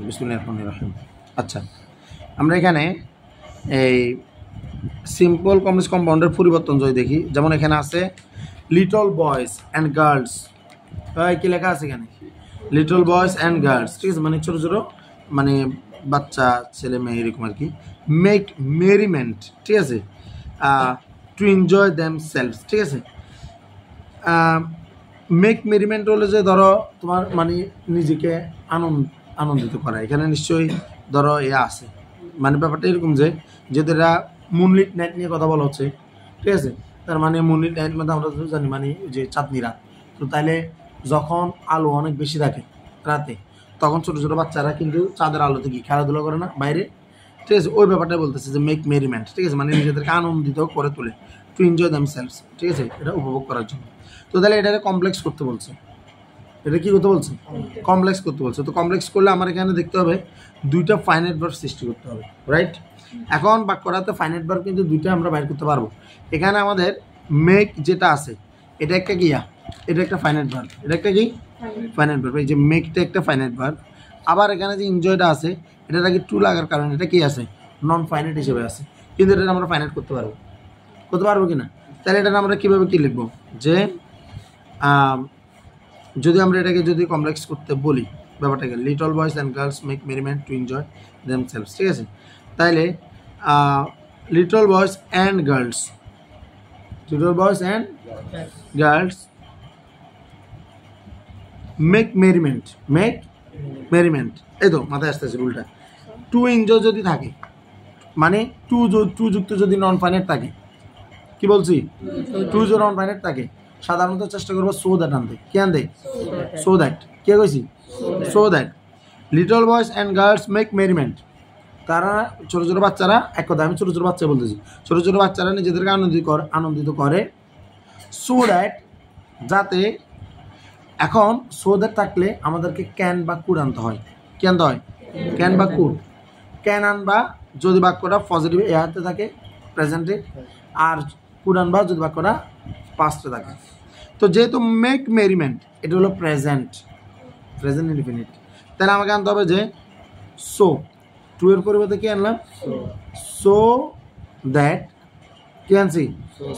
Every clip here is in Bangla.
বিসমিল্লাহির রহমানির রহিম। আচ্ছা, আমরা এখানে এই সিম্পল কমপ্লেক্স কম্পাউন্ডের পরিবর্তন যদি দেখি, যেমন এখানে আছে লিটল বয়েজ অ্যান্ড গার্লস। কি লেখা আছে এখানে? লিটল বয়েজ অ্যান্ড গার্লস, ঠিক আছে, মানে ছোটো ছোটো মানে বাচ্চা ছেলে মেয়ে এরকম আর কি। মেক মেরিমেন্ট, ঠিক আছে, টু এনজয় দেম সেলফস, ঠিক আছে। মেক মেরিমেন্ট হলে যে ধরো তোমার মানে নিজেকে আনন্দিত করা, এখানে নিশ্চয়ই ধরো আছে মানে ব্যাপারটা এরকম যে যেহেতু এরা মুনলিট নাইট নিয়ে কথা বলা হচ্ছে, ঠিক আছে। তার মানে মুনলিট নাইট মধ্যে আমরা তো জানি মানে যে চাঁদনি রাত, তো তাইলে যখন আলো অনেক বেশি থাকে রাতে, তখন ছোটো ছোটো বাচ্চারা কিন্তু চাঁদের আলোতে কি খেলাধুলা করে না বাইরে, ঠিক আছে। ওই ব্যাপারটা বলতেছে যে মেক মেরিমেন্ট, ঠিক আছে, মানে নিজেদেরকে আনন্দিত করে তোলে, টু এনজয় দেম সেলফস, ঠিক আছে, এটা উপভোগ করার জন্য। তো তাহলে এটাকে কমপ্লেক্স করতে বলছে, এটা কি করতে বলছে? কমপ্লেক্স করতে বলছে। তো কমপ্লেক্স করলে আমার এখানে দেখতে হবে দুইটা ফাইনাইট ভার্ব সৃষ্টি করতে হবে, রাইট। এখন বাক্যটাতে ফাইনাইট ভার্ব কিন্তু দুইটা আমরা বাইর করতে পারবো। এখানে আমাদের মেক যেটা আছে এটা একটা কিয়া, এটা একটা ফাইনাইট ভার্ব, এটা একটা কি ফাইনাইট ভার্ব। এই যে মেকটা একটা ফাইনাইট ভার্ব। আবার এখানে যে এনজয়টা আছে এটা আগে টু লাগার কারণে এটা কি আছে, নন ফাইনাইট হিসেবে আছে, কিন্তু এটা আমরা ফাইনাইট করতে পারবো কি না? তাহলে এটা আমরা কীভাবে কী লিখবো যে যদি আমরা এটাকে যদি কমপ্লেক্স করতে বলি ব্যাপারটাকে, little boys and girls make merriment to enjoy themselves, ঠিক আছে। তাইলে little boys and girls, little boys and girls make merriment, make merriment, এই তো মাথায় আসতেছে রুলটা। টু এনজয় যদি থাকে মানে টু যুক্ত যদি নন ফাইনাইট থাকে, কি বলছি, টু যদি নন ফাইনাইট থাকে সাধারণত চেষ্টা করবো সো দ্যাট আনতে। কি আনতে? So that. কে কইছি? So that little boys and girls make merriment, তারা ছোটো ছোটো বাচ্চারা, এক কথা আমি ছোটো ছোটো বাচ্চা বলতেছি, ছোটো ছোটো বাচ্চারা নিজেদেরকে আনন্দিত করে, সো দ্যাট, যাতে। এখন সো দ্যাট থাকলে আমাদেরকে ক্যান বা কুড আনতে হয়। কি আনতে হয়? ক্যান বা কুড। ক্যান আনবা যদি বাক্যটা পজিটিভ এ হাতে থাকে প্রেজেন্টে, আর কুড আনবা যদি বাক্যটা পাস্টে থাকে। তো যেহেতু মেক মেরিমেন্ট এটা হলো প্রেজেন্ট ইনডিফিনিট, তাহলে আমাকে আনতে হবে যে সো, টু এর পরিবর্তে কি আনলাম? সো দ্যাট, কি আনছি?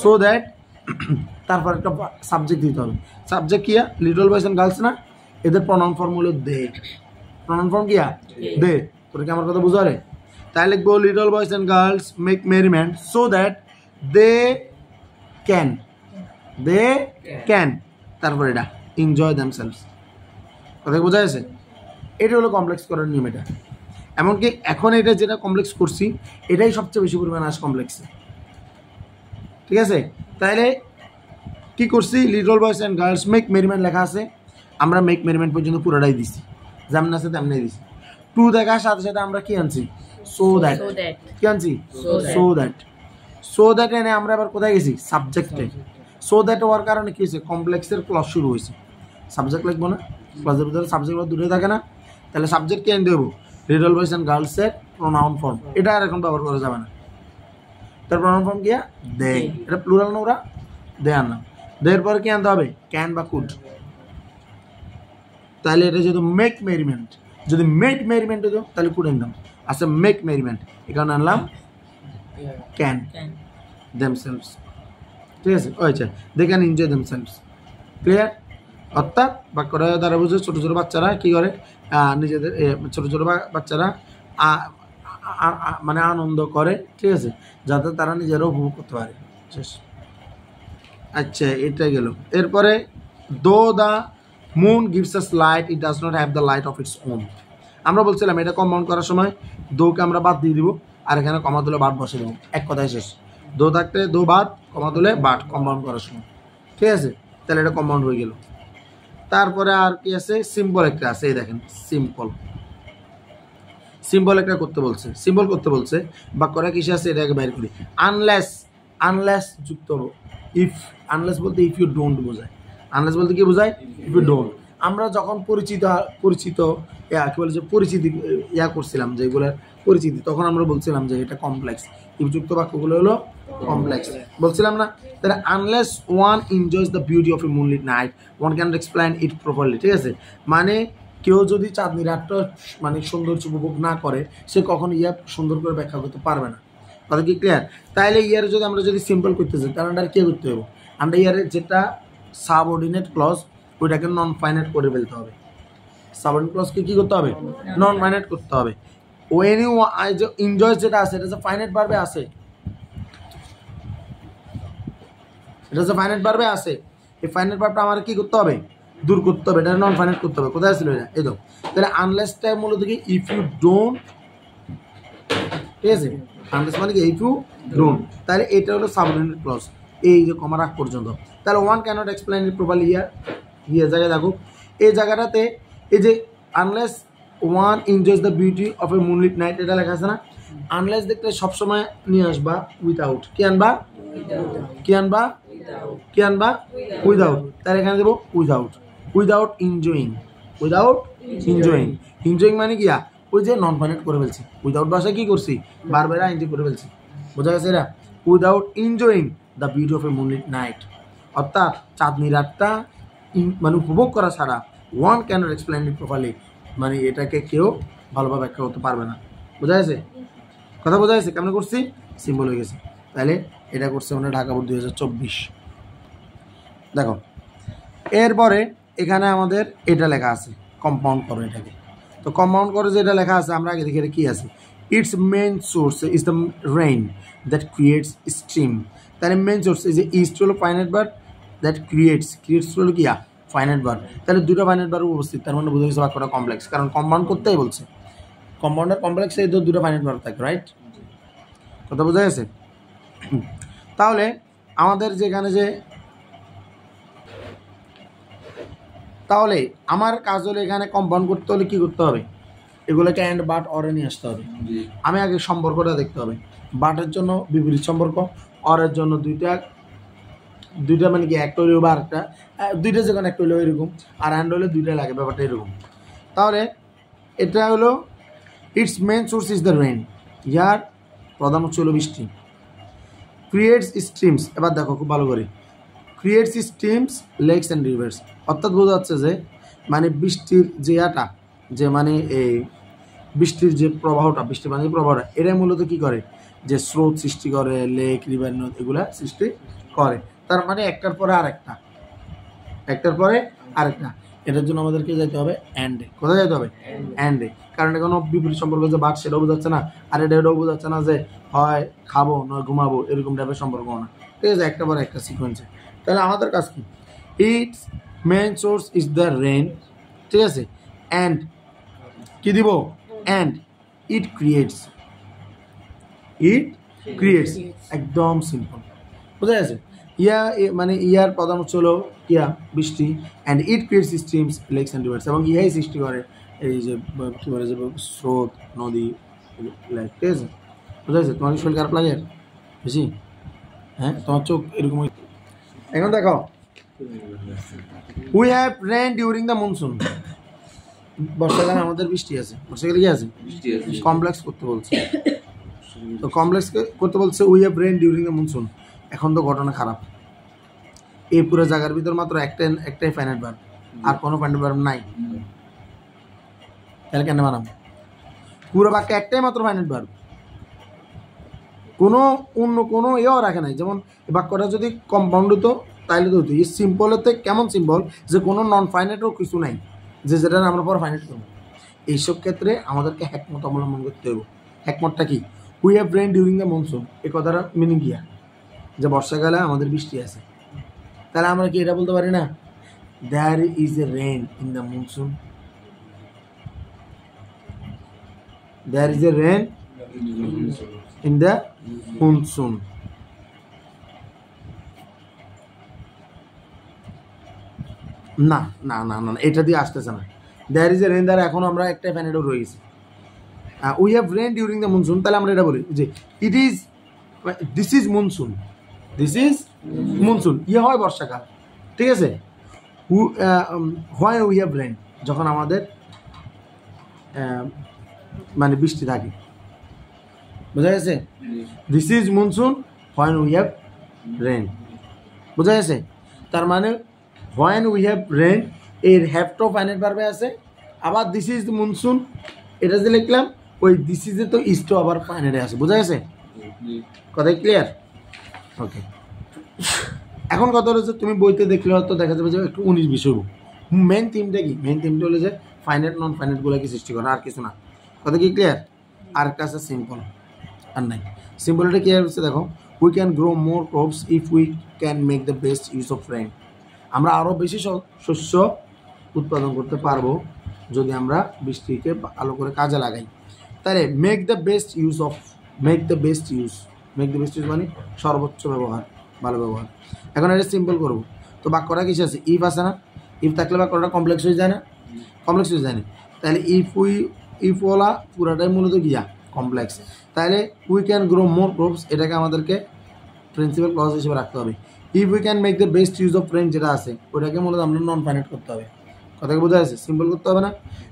সো দ্যাট, তারপর একটা সাবজেক্ট দিতে হবে। সাবজেক্ট কিয়া? লিটল বয়েজ অ্যান্ড গার্লস না, এদের প্রনাউন ফর্ম হলো দে। প্রনাউন ফর্ম কিয়া? দে। তোর কি আমার কথা বুঝা রে? তাই লিখবো little boys and girls make merriment so that they can, তারপর এটা এনজয় দেমসেলভস। কথা বোঝা গেছে? এটা হলো কমপ্লেক্স করার নিয়ম। এটা এমনকি এখন এটা যেটা কমপ্লেক্স করছি এটাই সবচেয়ে বেশি পরিমাণ আস কমপ্লেক্সে, ঠিক আছে। তাইলে কি করছি? Little boys and girls make merriment লেখা আছে, আমরা মেক মেরিমেন্ট পর্যন্ত পুরোটাই দিছি, যেমন আছে তেমনি দিছি। টু দেখার সাথে সাথে আমরা কি আনছি? So that. কি আনছি? সো দ্যাট এনে আমরা এবার কোথায় গেছি? সাবজেক্টে। সো দ্যাট হওয়ার কারণে কি হয়েছে? কমপ্লেক্সের ক্লজ শুরু হয়েছে। সাবজেক্ট লিখবো না? ক্লজের ভিতরে সাবজেক্টগুলো দূরে থাকে না, তাহলে সাবজেক্ট কে দেবো? লিটল বয়েজ অ্যান্ড গার্লসের প্রোনাউন ফর্ম, এটা আর এখন ব্যবহার করা যাবে না। তার প্রোনাউন ফর্ম কি? দে। এটা প্লুরাল না, ওরা দে আনলাম। দেয়ের পরে কি আনতে হবে? ক্যান বা কুড। তাহলে এটা যেহেতু মেক মেরিমেন্ট, যদি মেক মেরিমেন্ট হতো তাহলে কুড আনতাম। আচ্ছা, মেক মেরিমেন্ট এখানে আনলাম ক্যান দেমসেলভস, ঠিক আছে। আচ্ছা, they can enjoy themselves. Clear? অর্থাৎ বাক্যটা দ্বারা বুঝে ছোটো ছোটো বাচ্চারা কী করে, নিজেদের ছোটো ছোটো বাচ্চারা মানে আনন্দ করে, ঠিক আছে, যাতে তারা নিজেরাও উপভোগ করতে পারে। শেষ। আচ্ছা, এটা গেল। এরপরে দো the moon gives us light it does not have the light of its own. আমরা বলছিলাম এটা কম্পাউন্ড করার সময় দোকে আমরা বাদ দিয়ে দিব, আর এখানে কমা তুলে বাদ বসে দেবো, এক কথায় শেষ। দো থাকতে দো বাদ, কমা তুলে বাদ, কম্পাউন্ড করার সময়, ঠিক আছে। তাহলে এটা কম্পাউন্ড হয়ে গেল। তারপরে আর কি আছে? সিম্পল একটা আছে, এই দেখেন সিম্পল একটা করতে বলছে, সিম্পল করতে বলছে। বাক্যটা কিসে আছে এটাকে বাইর করি। আনলেস যুক্ত ইফ। আনলেস বলতে ইফ ইউ ডোন্ট বোঝায়। আনলেস বলতে কি বোঝায়? If you don't. আমরা যখন পরিচিত কি বলে যে পরিচিতি করছিলাম, যেগুলোর পরিচিতি, তখন আমরা বলছিলাম যে এটা কমপ্লেক্স। ইফযুক্ত বাক্যগুলো হলো কমপ্লেক্স, বলছিলাম না? তাহলে unless one enjoys the beauty of a moonlit night one can explain it properly, ঠিক আছে। মানে কেউ যদি চাঁদনি রাতটা মানে সৌন্দর্য উপভোগ না করে সে কখনো ইয়া সুন্দর করে ব্যাখ্যা করতে পারবে না। কথা কি ক্লিয়ার? তাহলে ইয়ারে যদি আমরা যদি সিম্পল করতে চাই তাহলে আমরা কে করতে হবে? আমরা ইয়ারে যেটা সাবঅর্ডিনেট ক্লজ ওইটাকে নন ফাইনাইট করে ফেলতে হবে। সাবঅর্ডিনেট ক্লজকে কি করতে হবে? নন ফাইনাইট করতে হবে। ওয়েন ইউ যে এনজয় যেটা আছে এটা যে ফাইনাইট ভার্বে আছে, এটা যে ফাইনাইট ভার্বে আছে, এই ফাইনাইট ভার্বটা আমার কি করতে হবে? দূর করতে হবে, এটা নন ফাইনাইট করতে হবে। কোথায় ছিল এটা? এই তো। তাহলে আনলেসটা মূলত কি ইফ ইউ ডোন্ট, ঠিক আছে? আনলেস মানে কি ইফ ইউ ডোন্ট, তাহলে এটা হলো সাবঅর্ডিনেট ক্লজ এই যে কমার আগ পর্যন্ত। তাহলে one cannot explain it properly here জায়গায় দেখো এই জায়গাটাতে এই যে unless one enjoys the beauty of a moonlit night এটা লেখা আছে না? আনলেস দেখতে সবসময় নিয়ে আসবা উইথাউট, কি আনবা? কি আনবা? কি আনবা? উইদাউট। তাহলে এখানে দেবো without, without enjoying, without enjoying. Enjoying মানে কি? ওই যে নন ফাইনাইট করে ফেলছি, উইদাউট ভাষায় কি করছি? বারবার এনজয় করে ফেলছি। বোঝা গেছে? এরা without enjoying the beauty of a moonlit night, অর্থাৎ চাঁদনি রাতটা মানে উপভোগ করা ছাড়া one cannot explain it properly, মানে এটাকে কেউ ভালোভাবে ব্যাখ্যা করতে পারবে না। বোঝা গেছে? কথা বোঝা গেছে? কেমন করছি? সিম্পল হয়ে গেছে। তাহলে এটা করছে মানে ঢাকা বোর্ড 2024। দেখো এরপরে এখানে আমাদের এটা লেখা আছে কম্পাউন্ড করো এটাকে। তো কম্পাউন্ড করো যেটা লেখা আছে আমরা আগে দেখি এটা কী আছে। Its main source is the rain that creates stream. তাহলে মেন সোর্স এই যে ইস্ট হলো finite verb, that creates, creates হলো কি? Finite verb. তাহলে দুটো ফাইনাইট ভার্ব উপস্থিত, তার মানে বোঝা গেছে বাক্যটা কমপ্লেক্স, কারণ কম্পাউন্ড করতেই বলছে। কম্পাউন্ডার কমপ্লেক্স এই দুটো ফাইনাইট ভার্ব থাকে, রাইট? কথা বোঝা গেছে? তাহলে আমাদের যেখানে যে তাহলে আমার কাজ হলো এখানে কম্পাউন্ড করতে হলে কি করতে হবে? এগুলোকে অ্যান্ড বাট অরে নিয়ে আসতে হবে। আমি আগে সম্পর্কটা দেখতে হবে। বাটের জন্য বিপরীত সম্পর্ক, অরের জন্য দুইটা মানে কি একটা হইলেও বা আরেকটা, দুইটা যেখানে একটা হইলেও এরকম, আর অ্যান্ড হলে দুইটা লাগে, ব্যাপারটা এরকম। তাহলে এটা হলো its main source is the rain, ইয়ার প্রধান উৎস হলো বৃষ্টি। ক্রিয়েটস স্ট্রিমস, এবার দেখো খুব ভালো করে, creates streams lakes and rivers, অর্থাৎ বোঝা যাচ্ছে যে মানে বৃষ্টির যে ইয়াটা যে মানে এই বৃষ্টির যে প্রবাহটা, বৃষ্টির পানির প্রবাহটা এটাই মূলত কী করে? যে স্রোত সৃষ্টি করে, লেক রিভার নদ এগুলা সৃষ্টি করে। তার মানে একটার পরে আরেকটা, একটার পরে আরেকটা। এটার জন্য আমাদেরকে যেতে হবে অ্যান্ডে। কোথায় যেতে হবে? অ্যান্ডে। কারণ কোনো বিপরীত সম্পর্ক যে বাদ সেটাও বোঝাচ্ছে না, আর এটাও বোঝাচ্ছে না যে হয় খাবো নয় ঘুমাবো এরকম টাইপের সম্পর্ক না, ঠিক আছে? একটা পরে একটা সিকোয়েন্সে। তাহলে আমাদের কাজ কি? Its main source is the rain, ঠিক আছে? অ্যান্ড কি দিব? And it creates, it creates, একদম সিম্পল। বুঝা গেছে? মানে ইয়ার প্রধান উৎস হলো কিয়া বৃষ্টি, and it creates streams lakes and rivers, এবং ইয়াই সৃষ্টি করে এই যে কী বলে যে স্রোত নদী লেক, ঠিক আছে? বুঝা গেছে? তোমার শরীর খারাপ লাগে বেশি? হ্যাঁ, তোমার চোখ এরকম। এখন দেখো we have rain during the monsoon, বর্ষাকালে আমাদের বৃষ্টি আছে। বর্ষাকালে কি আছে? কমপ্লেক্স করতে বলছে, তো কমপ্লেক্স করতে বলছে we have rain during the monsoon. এখন তো ঘটনা খারাপ, এই পুরো জায়গার ভিতর মাত্র একটাই ফাইনাইট ভার্ব, আর কোনো ফাইনাইট ভার্ব নাই। তাহলে কেন বানাবো? পুরো বাক্যে একটাই মাত্র ফাইনাইট ভার্ব, কোনো অন্য কোনো এও রাখে নাই। যেমন এই বাক্যটা যদি কম্পাউন্ড হতো তাইলে তো হতো। এই সিম্পলেতে কেমন সিম্পল যে কোনো নন ফাইনাইটও কিছু নাই, যে যেটা আমরা পরে ফাইনাইট করবো। এইসব ক্ষেত্রে আমাদেরকে হ্যাকমত অবলম্বন করতে হবে। হ্যাকমতটা কি? We have rain during the monsoon, এই কথাটা মিনিং কি? যে বর্ষাকালে আমাদের বৃষ্টি আছে। তাহলে আমরা কি এটা বলতে পারি না there is a rain in the monsoon? There is a rain in the monsoon. না না না না, এটা দিয়ে আসতেছে না। দেয়ার ইজ এ রেন দ্বারা এখন আমরা একটা ফ্যানেটও রয়ে গেছি। We have rain during the monsoon, তাহলে আমরা এটা বলি যে it is, this is monsoon, this is monsoon. ইয়ে হয় বর্ষাকাল, ঠিক আছে? হোয়াই উই হ্যাভ রেন, যখন আমাদের মানে বৃষ্টি থাকে। বোঝা গেছে? This is monsoon when we have rain. বোঝা গেছে? তার মানে হোয়েন উই হ্যাভ রেন এর হ্যাভটাও ফাইনাইট ভার্বে আছে, আবার দিস ইজ মনসুন, এটা যে লিখলাম ওই দিস ইজে তো ইস্টও আবার ফাইনালে আছে, বোঝা গেছে? কথাই ক্লিয়ার? ওকে, এখন কথা হলো যে তুমি বইতে দেখলে হয়তো দেখা যাবে যে একটু 19-20 হবো। মেন থিমটা কি? মেন থিমটা হলো যে ফাইনাইট নন ফাইনাইটগুলোকে সৃষ্টি করা, আর কিছু না। কথা কি ক্লিয়ার? আর কাছে সিম্পল আর নাই। সিম্পলটা কি হচ্ছে দেখো, we can grow more crops if we can make the best use of rain. আমরা আরও বেশি শস্য উৎপাদন করতে পারবো যদি আমরা বৃষ্টিকে ভালো করে কাজে লাগাই। তাহলে মেক দ্য বেস্ট ইউজ মানে সর্বোচ্চ ব্যবহার, ভালো ব্যবহার। এখন এটা সিম্পল করবো, তো বাক্যটা কিছু আছে, ইফ আছে না? ইফ থাকলে বাক্যটা কমপ্লেক্স হয়ে যায় না? কমপ্লেক্স হয়ে যায় না। তাহলে ইফওয়ালা পুরাটাই মূলত গিয়া কমপ্লেক্স। তাহলে we can grow more crops, এটাকে আমাদেরকে প্রিন্সিপাল ক্লজ হিসেবে রাখতে হবে। If we can make the best use of rain যেটা আছে ওটাকে মূলত আমরা নন ফাইনাইট করতে হবে। কথাকে বোঝা যাচ্ছে? সিম্পল করতে হবে না?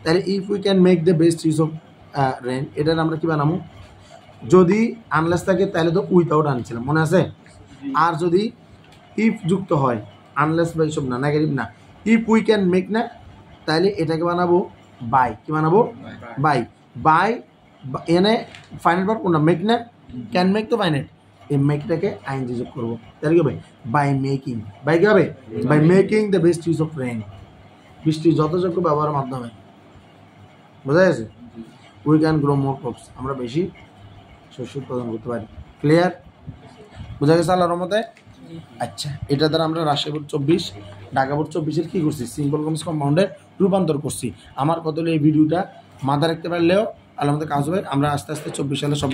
তাহলে if we can make the best use of rain, এটার আমরা কী বানাবো? যদি আনলেস থাকে তাহলে তো উইথাউট আনছিলাম, মনে আছে? আর যদি ইফ যুক্ত হয়, আনলেস বা এইসব না, নেগেটিভ না, ইফ উই ক্যান মেক না, তাহলে এটাকে বানাবো বাই। কি বানাবো? বাই এনে ফাইনাইট ভার্ব কোনটা? মেক না? ক্যান মেক তো ফাইনাইট, এই মেকটাকে আইএনজি যোগ করবো। তাহলে কি হবে? By making. বাই কি হবে? By making the best use of rain, বৃষ্টির যথাযোগ্য ব্যবহারের মাধ্যমে। বোঝা গেছে? We can grow more crops, আমরা বেশি শস্য উৎপাদন করতে পারি। ক্লিয়ার? বোঝা গেছে আল্লাহর রহমতে? আচ্ছা, এটা দ্বারা আমরা রাজশাহী বোর্ড 24, ঢাকা বোর্ড 24-এর কী করছি? সিম্পল কমপ্লেক্স কম্পাউন্ডে রূপান্তর করছি। আমার কত এই ভিডিওটা মাথা রাখতে পারলেও আল্লাহর মধ্যে কাজ হবে। আমরা আস্তে আস্তে 24 সালে সব